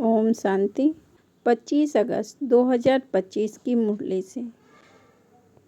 ओम शांति। 25 अगस्त 2025 की मुरली से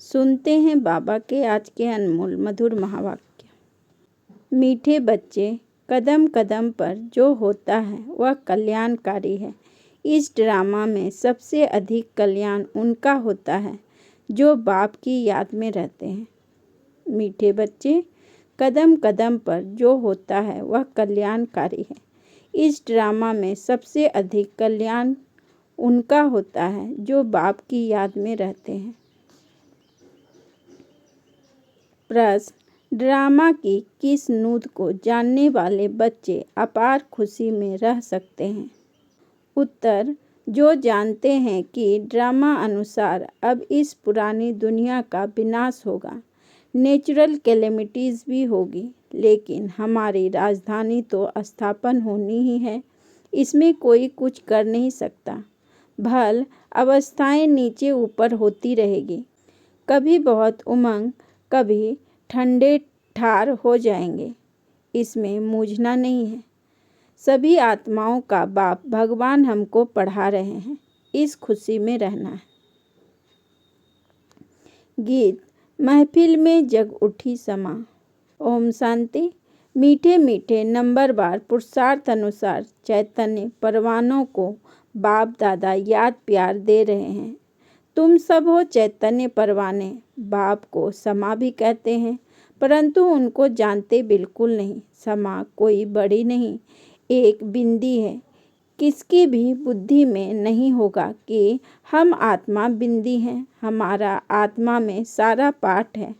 सुनते हैं बाबा के आज के अनमोल मधुर महावाक्य। मीठे बच्चे, कदम कदम पर जो होता है वह कल्याणकारी है। इस ड्रामा में सबसे अधिक कल्याण उनका होता है जो बाप की याद में रहते हैं। मीठे बच्चे, कदम कदम पर जो होता है वह कल्याणकारी है। इस ड्रामा में सबसे अधिक कल्याण उनका होता है जो बाप की याद में रहते हैं। प्रश्न: ड्रामा की किस नूद को जानने वाले बच्चे अपार खुशी में रह सकते हैं? उत्तर: जो जानते हैं कि ड्रामा अनुसार अब इस पुरानी दुनिया का विनाश होगा, नेचुरल कैलेमिटीज़ भी होगी, लेकिन हमारी राजधानी तो स्थापन होनी ही है, इसमें कोई कुछ कर नहीं सकता। भल अवस्थाएं नीचे ऊपर होती रहेगी, कभी बहुत उमंग, कभी ठंडे ठार हो जाएंगे, इसमें मूझना नहीं है। सभी आत्माओं का बाप भगवान हमको पढ़ा रहे हैं, इस खुशी में रहना है। गीत: महफिल में जग उठी समा। ओम शांति। मीठे मीठे नंबरवार पुरुषार्थ अनुसार चैतन्य परवानों को बाप दादा याद प्यार दे रहे हैं। तुम सब हो चैतन्य परवाने। बाप को समा भी कहते हैं, परंतु उनको जानते बिल्कुल नहीं। समा कोई बड़ी नहीं, एक बिंदी है। किसकी भी बुद्धि में नहीं होगा कि हम आत्मा बिंदी हैं। हमारा आत्मा में सारा पाठ है।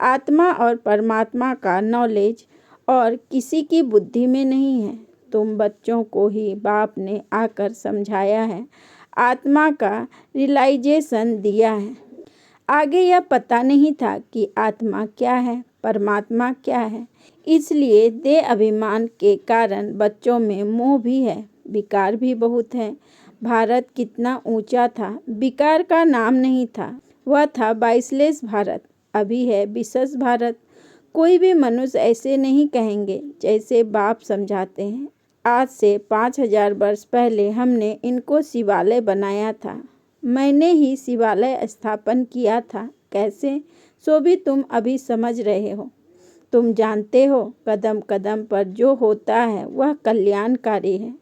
आत्मा और परमात्मा का नॉलेज और किसी की बुद्धि में नहीं है। तुम बच्चों को ही बाप ने आकर समझाया है, आत्मा का रियलाइजेशन दिया है। आगे यह पता नहीं था कि आत्मा क्या है, परमात्मा क्या है। इसलिए देह अभिमान के कारण बच्चों में मोह भी है, विकार भी बहुत है। भारत कितना ऊंचा था, विकार का नाम नहीं था, वह था बाइसलेस भारत। अभी है विशेष भारत। कोई भी मनुष्य ऐसे नहीं कहेंगे जैसे बाप समझाते हैं। आज से 5000 वर्ष पहले हमने इनको शिवालय बनाया था। मैंने ही शिवालय स्थापन किया था। कैसे, सो भी तुम अभी समझ रहे हो। तुम जानते हो कदम कदम पर जो होता है वह कल्याणकारी है।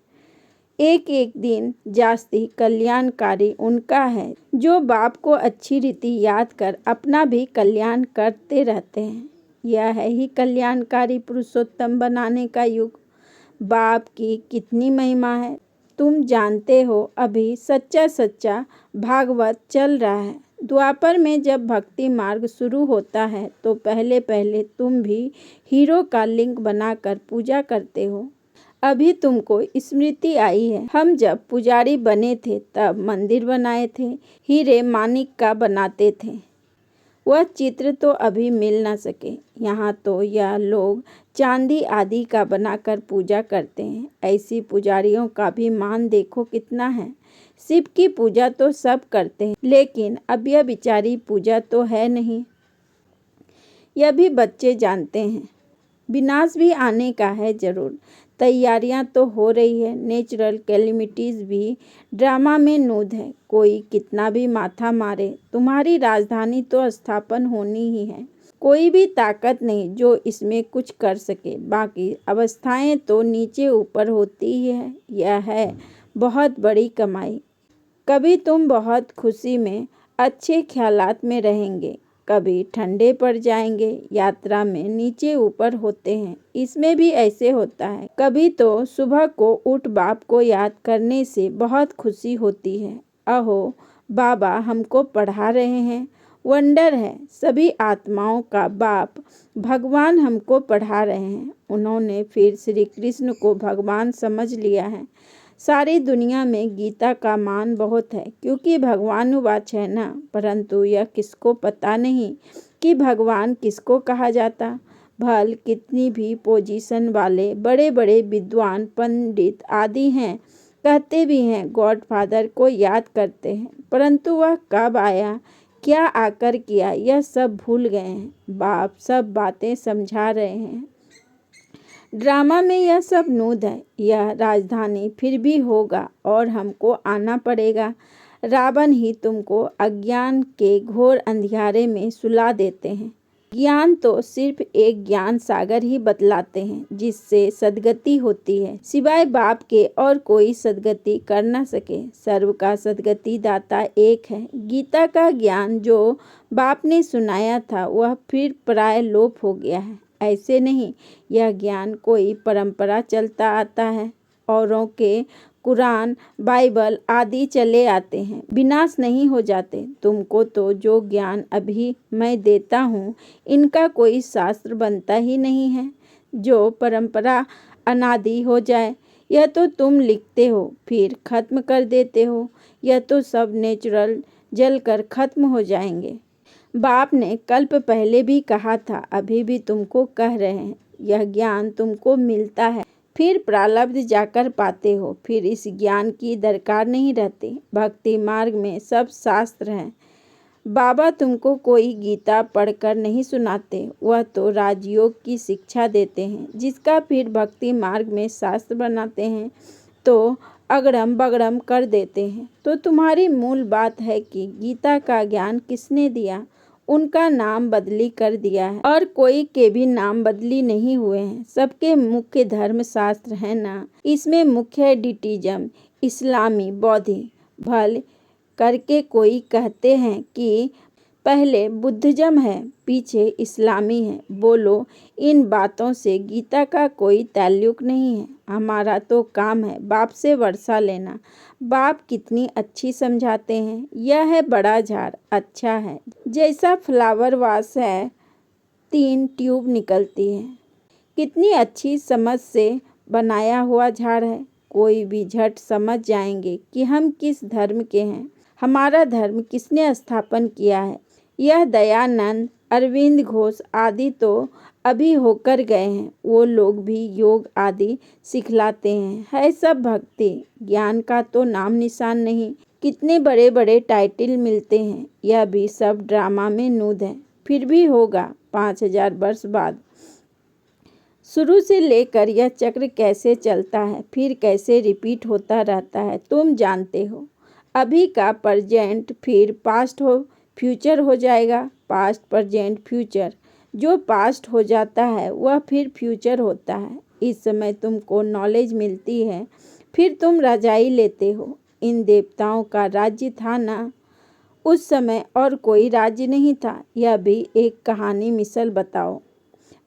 एक एक दिन जास्ती कल्याणकारी उनका है जो बाप को अच्छी रीति याद कर अपना भी कल्याण करते रहते हैं। यह है ही कल्याणकारी पुरुषोत्तम बनाने का युग। बाप की कितनी महिमा है, तुम जानते हो। अभी सच्चा सच्चा भागवत चल रहा है। द्वापर में जब भक्ति मार्ग शुरू होता है तो पहले पहले तुम भी हीरो का लिंग बनाकर पूजा करते हो। अभी तुमको स्मृति आई है, हम जब पुजारी बने थे तब मंदिर बनाए थे, हीरे मानिक का बनाते थे। वह चित्र तो अभी मिल ना सके। यहाँ तो यह लोग चांदी आदि का बनाकर पूजा करते हैं। ऐसी पुजारियों का भी मान देखो कितना है। शिव की पूजा तो सब करते हैं, लेकिन अब यह बिचारी पूजा तो है नहीं। यह भी बच्चे जानते हैं। विनाश भी आने का है जरूर। तैयारियां तो हो रही है। नेचुरल कैलेमिटीज भी ड्रामा में नूद है। कोई कितना भी माथा मारे, तुम्हारी राजधानी तो स्थापन होनी ही है। कोई भी ताकत नहीं जो इसमें कुछ कर सके। बाकी अवस्थाएं तो नीचे ऊपर होती ही है। यह है बहुत बड़ी कमाई। कभी तुम बहुत खुशी में अच्छे ख्यालात में रहेंगे, कभी ठंडे पड़ जाएंगे। यात्रा में नीचे ऊपर होते हैं, इसमें भी ऐसे होता है। कभी तो सुबह को उठ बाप को याद करने से बहुत खुशी होती है। अहो, बाबा हमको पढ़ा रहे हैं। वंडर है, सभी आत्माओं का बाप भगवान हमको पढ़ा रहे हैं। उन्होंने फिर श्री कृष्ण को भगवान समझ लिया है। सारी दुनिया में गीता का मान बहुत है, क्योंकि भगवानुवाच है ना। परंतु यह किसको पता नहीं कि भगवान किसको कहा जाता। भल कितनी भी पोजीशन वाले बड़े बड़े विद्वान पंडित आदि हैं, कहते भी हैं गॉड फादर को याद करते हैं, परंतु वह कब आया, क्या आकर किया, यह सब भूल गए हैं। बाप सब बातें समझा रहे हैं। ड्रामा में यह सब नूद है। यह राजधानी फिर भी होगा और हमको आना पड़ेगा। रावण ही तुमको अज्ञान के घोर अंधियारे में सुला देते हैं। ज्ञान तो सिर्फ एक ज्ञान सागर ही बतलाते हैं जिससे सद्गति होती है। सिवाय बाप के और कोई सद्गति कर न सके। सर्व का सद्गति दाता एक है। गीता का ज्ञान जो बाप ने सुनाया था वह फिर प्राय लोप हो गया है। ऐसे नहीं, यह ज्ञान कोई परंपरा चलता आता है। औरों के कुरान, बाइबल आदि चले आते हैं, विनाश नहीं हो जाते। तुमको तो जो ज्ञान अभी मैं देता हूँ इनका कोई शास्त्र बनता ही नहीं है जो परंपरा अनादि हो जाए। यह तो तुम लिखते हो फिर खत्म कर देते हो। यह तो सब नेचुरल जल कर खत्म हो जाएंगे। बाप ने कल्प पहले भी कहा था, अभी भी तुमको कह रहे हैं। यह ज्ञान तुमको मिलता है, फिर प्रारब्ध जाकर पाते हो। फिर इस ज्ञान की दरकार नहीं रहती। भक्ति मार्ग में सब शास्त्र हैं। बाबा तुमको कोई गीता पढ़कर नहीं सुनाते, वह तो राजयोग की शिक्षा देते हैं जिसका फिर भक्ति मार्ग में शास्त्र बनाते हैं तो अगड़म बगड़म कर देते हैं। तो तुम्हारी मूल बात है कि गीता का ज्ञान किसने दिया? उनका नाम बदली कर दिया है और कोई के भी नाम बदली नहीं हुए हैं। सबके मुख्य धर्म शास्त्र है ना। इसमें मुख्य है डिटिज्म, इस्लामी, बौद्धी। भल करके कोई कहते हैं कि पहले बुद्धिज्म है पीछे इस्लामी है। बोलो, इन बातों से गीता का कोई ताल्लुक नहीं है। हमारा तो काम है बाप से वर्षा लेना। बाप कितनी अच्छी समझाते हैं। यह है बड़ा झाड़, अच्छा है, जैसा फ्लावर वास है 3 ट्यूब निकलती है। कितनी अच्छी समझ से बनाया हुआ झाड़ है। कोई भी झट समझ जाएंगे कि हम किस धर्म के हैं, हमारा धर्म किसने स्थापन किया है। यह दयानंद, अरविंद घोष आदि तो अभी होकर गए हैं। वो लोग भी योग आदि सिखलाते हैं। है सब भक्ति, ज्ञान का तो नाम निशान नहीं। कितने बड़े बड़े टाइटल मिलते हैं। यह भी सब ड्रामा में नूद है। फिर भी होगा 5000 वर्ष बाद। शुरू से लेकर यह चक्र कैसे चलता है, फिर कैसे रिपीट होता रहता है, तुम जानते हो। अभी का प्रेजेंट फिर पास्ट हो फ्यूचर हो जाएगा। Past, present, future. जो पास्ट हो जाता है वह फिर फ्यूचर होता है। इस समय तुमको नॉलेज मिलती है, फिर तुम रजाई लेते हो। इन देवताओं का राज्य था ना उस समय, और कोई राज्य नहीं था। यह भी एक कहानी मिसल बताओ,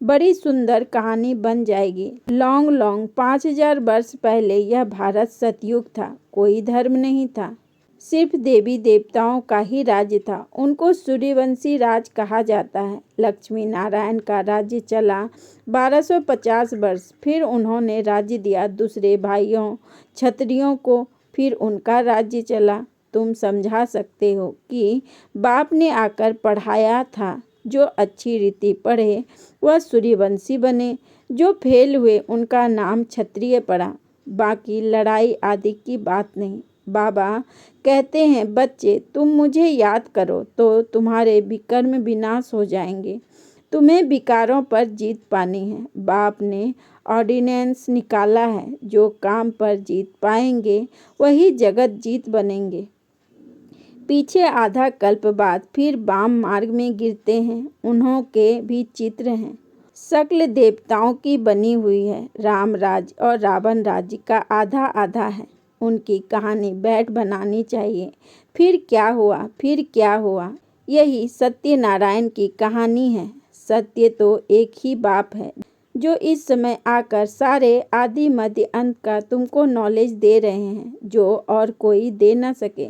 बड़ी सुंदर कहानी बन जाएगी। लॉन्ग 5000 वर्ष पहले यह भारत सतयुग था। कोई धर्म नहीं था, सिर्फ देवी देवताओं का ही राज्य था। उनको सूर्यवंशी राज कहा जाता है। लक्ष्मी नारायण का राज्य चला 1250 वर्ष। फिर उन्होंने राज्य दिया दूसरे भाइयों क्षत्रियों को, फिर उनका राज्य चला। तुम समझा सकते हो कि बाप ने आकर पढ़ाया था। जो अच्छी रीति पढ़े वह सूर्यवंशी बने, जो फेल हुए उनका नाम क्षत्रिय पड़ा। बाकी लड़ाई आदि की बात नहीं। बाबा कहते हैं, बच्चे तुम मुझे याद करो तो तुम्हारे विकर्म विनाश हो जाएंगे। तुम्हें विकारों पर जीत पानी है। बाप ने ऑर्डिनेंस निकाला है, जो काम पर जीत पाएंगे वही जगत जीत बनेंगे। पीछे आधा कल्प बाद फिर वाम मार्ग में गिरते हैं। उन्हों के भी चित्र हैं। शक्ल देवताओं की बनी हुई है। राम राज्य और रावण राज्य का आधा आधा है। उनकी कहानी बैठ बनानी चाहिए। फिर क्या हुआ, फिर क्या हुआ, यही सत्यनारायण की कहानी है। सत्य तो एक ही बाप है जो इस समय आकर सारे आदि मध्य अंत का तुमको नॉलेज दे रहे हैं, जो और कोई दे न सके।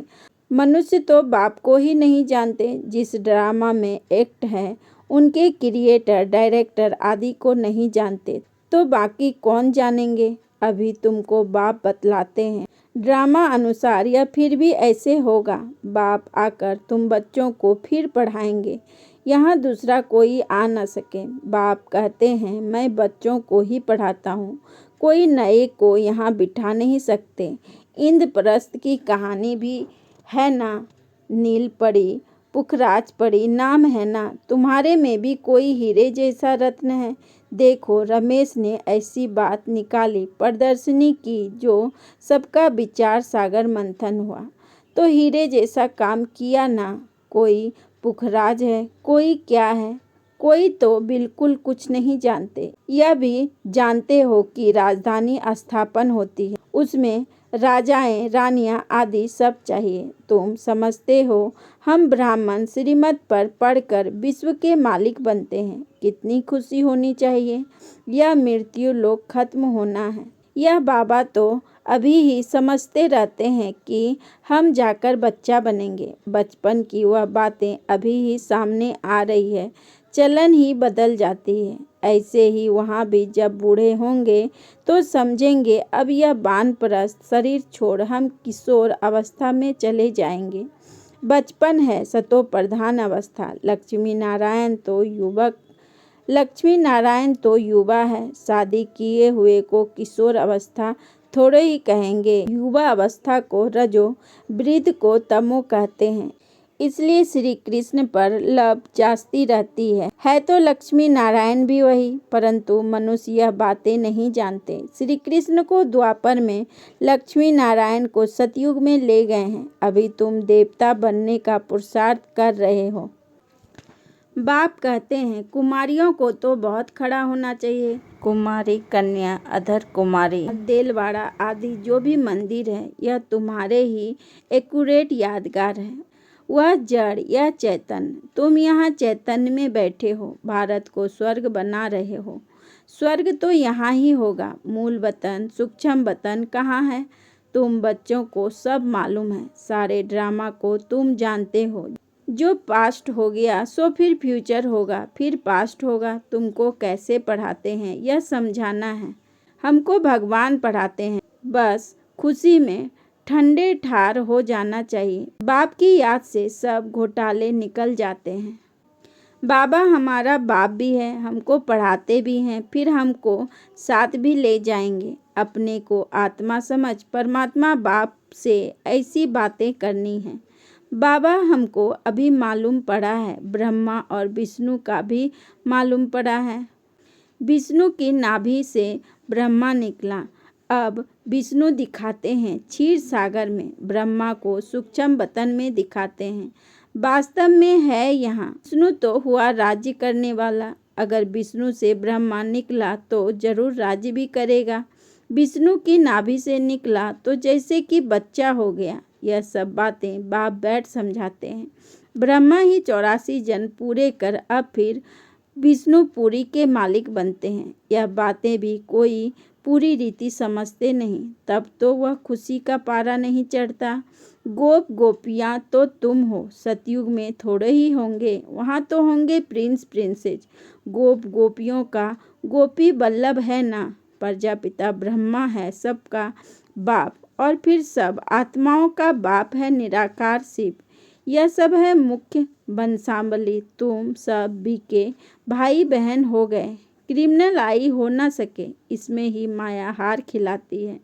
मनुष्य तो बाप को ही नहीं जानते। जिस ड्रामा में एक्ट है उनके क्रिएटर, डायरेक्टर आदि को नहीं जानते तो बाकी कौन जानेंगे। अभी तुमको बाप बतलाते हैं ड्रामा अनुसार यह फिर भी ऐसे होगा। बाप आकर तुम बच्चों को फिर पढ़ाएंगे। यहाँ दूसरा कोई आ न सके। बाप कहते हैं, मैं बच्चों को ही पढ़ाता हूँ, कोई नए को यहाँ बिठा नहीं सकते। इंद्रप्रस्थ की कहानी भी है ना, नील परी, पुखराज परी नाम है ना। तुम्हारे में भी कोई हीरे जैसा रत्न है। देखो, रमेश ने ऐसी बात निकाली, प्रदर्शनी की, जो सबका विचार सागर मंथन हुआ। तो हीरे जैसा काम किया ना। कोई पुखराज है, कोई क्या है, कोई तो बिल्कुल कुछ नहीं जानते। यह भी जानते हो कि राजधानी स्थापन होती है, उसमें राजाएं, रानियां आदि सब चाहिए। तुम समझते हो हम ब्राह्मण श्रीमत पर पढ़कर विश्व के मालिक बनते हैं। कितनी खुशी होनी चाहिए। यह मृत्यु लोक खत्म होना है। यह बाबा तो अभी ही समझते रहते हैं कि हम जाकर बच्चा बनेंगे। बचपन की वह बातें अभी ही सामने आ रही है, चलन ही बदल जाती है। ऐसे ही वहाँ भी जब बूढ़े होंगे तो समझेंगे अब यह वानप्रस्थ शरीर छोड़ हम किशोर अवस्था में चले जाएंगे। बचपन है सतो प्रधान अवस्था। लक्ष्मी नारायण तो युवा है। शादी किए हुए को किशोर अवस्था थोड़े ही कहेंगे। युवा अवस्था को रजो, वृद्ध को तमो कहते हैं। इसलिए श्री कृष्ण पर लब जास्ती रहती है तो लक्ष्मी नारायण भी वही, परंतु मनुष्य यह बातें नहीं जानते। श्री कृष्ण को द्वापर में, लक्ष्मी नारायण को सतयुग में ले गए हैं। अभी तुम देवता बनने का पुरुषार्थ कर रहे हो। बाप कहते हैं कुमारियों को तो बहुत खड़ा होना चाहिए। कुमारी, कन्या, अधर कुमारी, देलवाड़ा आदि जो भी मंदिर है, यह तुम्हारे ही एक्यूरेट यादगार है। वह जड़, यह चैतन्य। तुम यहाँ चैतन्य में बैठे हो, भारत को स्वर्ग बना रहे हो। स्वर्ग तो यहाँ ही होगा। मूल वतन, सूक्ष्म वतन कहाँ है? तुम बच्चों को सब मालूम है। सारे ड्रामा को तुम जानते हो। जो पास्ट हो गया सो फिर फ्यूचर होगा, फिर पास्ट होगा। तुमको कैसे पढ़ाते हैं यह समझाना है। हमको भगवान पढ़ाते हैं। बस खुशी में ठंडे ठार हो जाना चाहिए। बाप की याद से सब घोटाले निकल जाते हैं। बाबा हमारा बाप भी है, हमको पढ़ाते भी हैं, फिर हमको साथ भी ले जाएंगे। अपने को आत्मा समझ परमात्मा बाप से ऐसी बातें करनी है। बाबा हमको अभी मालूम पड़ा है, ब्रह्मा और विष्णु का भी मालूम पड़ा है। विष्णु की नाभि से ब्रह्मा निकला। अब विष्णु दिखाते हैं क्षीर सागर में, ब्रह्मा को सूक्ष्म वतन में दिखाते हैं। वास्तव में है यहाँ। विष्णु तो हुआ राज्य करने वाला। अगर विष्णु से ब्रह्मा निकला तो जरूर राज्य भी करेगा। विष्णु की नाभि से निकला तो जैसे कि बच्चा हो गया। यह सब बातें बाप बैठ समझाते हैं। ब्रह्मा ही 84 जन्म पूरे कर अब फिर विष्णुपुरी के मालिक बनते हैं। यह बातें भी कोई पूरी रीति समझते नहीं, तब तो वह खुशी का पारा नहीं चढ़ता। गोप गोपियाँ तो तुम हो। सतयुग में थोड़े ही होंगे, वहाँ तो होंगे प्रिंस प्रिंसेस। गोप गोपियों का गोपी वल्लभ है ना। प्रजापिता ब्रह्मा है सबका बाप, और फिर सब आत्माओं का बाप है निराकार शिव। यह सब है मुख्य वंशावली। तुम सब बीके भाई बहन हो गए। क्रिमिनल आई हो ना सके, इसमें ही माया हार खिलाती है।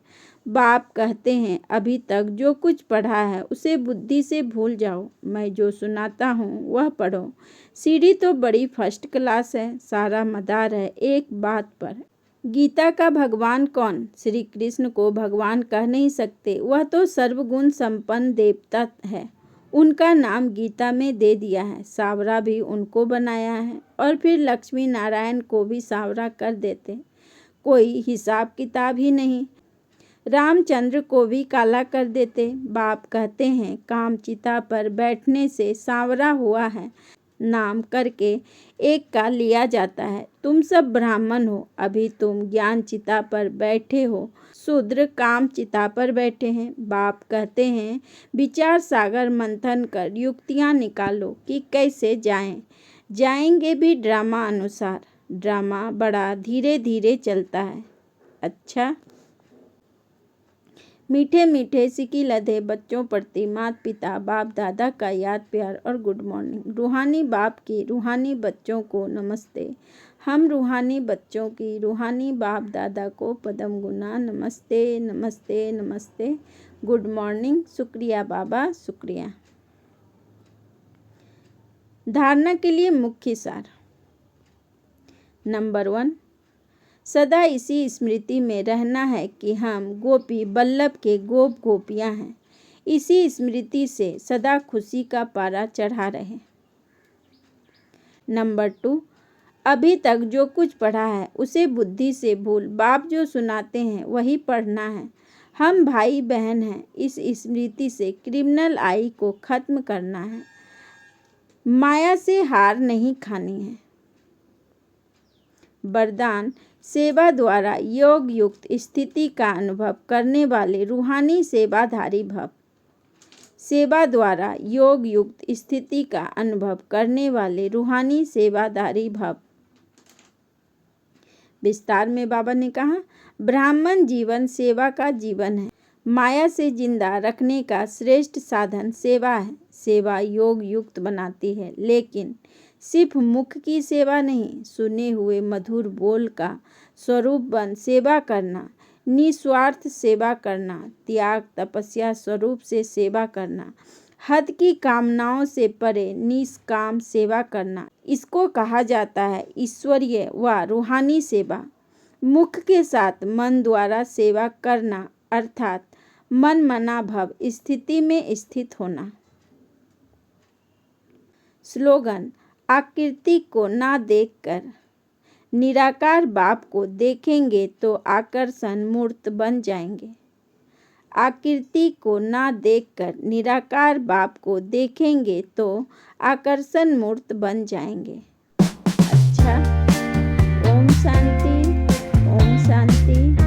बाप कहते हैं अभी तक जो कुछ पढ़ा है उसे बुद्धि से भूल जाओ। मैं जो सुनाता हूँ वह पढ़ो। सीढ़ी तो बड़ी फर्स्ट क्लास है, सारा मदार है एक बात पर। गीता का भगवान कौन? श्री कृष्ण को भगवान कह नहीं सकते, वह तो सर्वगुण संपन्न देवता है। उनका नाम गीता में दे दिया है। सांवरा भी उनको बनाया है, और फिर लक्ष्मी नारायण को भी सांवरा कर देते। कोई हिसाब किताब ही नहीं। रामचंद्र को भी काला कर देते। बाप कहते हैं काम चिता पर बैठने से सांवरा हुआ है, नाम करके एक का लिया जाता है। तुम सब ब्राह्मण हो, अभी तुम ज्ञान चिता पर बैठे हो, शूद्र काम चिता पर बैठे हैं। बाप कहते हैं विचार सागर मंथन कर युक्तियाँ निकालो कि कैसे जाएंगे भी ड्रामा अनुसार। ड्रामा बड़ा धीरे धीरे चलता है। अच्छा, मीठे मीठे सिकी लधे बच्चों प्रति माता पिता बाप दादा का याद प्यार और गुड मॉर्निंग। रूहानी बाप की रूहानी बच्चों को नमस्ते। हम रूहानी बच्चों की रूहानी बाप दादा को पदम गुना नमस्ते नमस्ते नमस्ते। Good morning. शुक्रिया बाबा, शुक्रिया। धारणा के लिए मुख्य सार। नंबर 1, सदा इसी स्मृति में रहना है कि हम गोपी बल्लभ के गोप गोपियां हैं। इसी स्मृति से सदा खुशी का पारा चढ़ा रहे। नंबर 2, अभी तक जो कुछ पढ़ा है उसे बुद्धि से भूल। बाप जो सुनाते हैं वही पढ़ना है। हम भाई बहन हैं। इस स्मृति से क्रिमिनल आई को खत्म करना है। माया से हार नहीं खानी है। वरदान, सेवा द्वारा योग युक्त स्थिति का अनुभव करने वाले रूहानी सेवाधारी भव। सेवा द्वारा योग युक्त स्थिति का अनुभव करने वाले रूहानी सेवाधारी भव। विस्तार में बाबा ने कहा, ब्राह्मण जीवन सेवा का जीवन है। माया से जिंदा रखने का श्रेष्ठ साधन सेवा है। सेवा योग युक्त बनाती है, लेकिन सिर्फ मुख की सेवा नहीं, सुने हुए मधुर बोल का स्वरूप बन सेवा करना, निस्वार्थ सेवा करना, त्याग तपस्या स्वरूप से सेवा करना, हद की कामनाओं से परे निष्काम सेवा करना, इसको कहा जाता है ईश्वरीय व रूहानी सेवा। मुख के साथ मन द्वारा सेवा करना अर्थात मन मना भव स्थिति में स्थित होना। स्लोगन, आकृति को ना देखकर निराकार बाप को देखेंगे तो आकर्षण मूर्त बन जाएंगे। आकृति को ना देखकर निराकार बाप को देखेंगे तो आकर्षण मूर्त बन जाएंगे। अच्छा, ओम शांति, ओम शांति।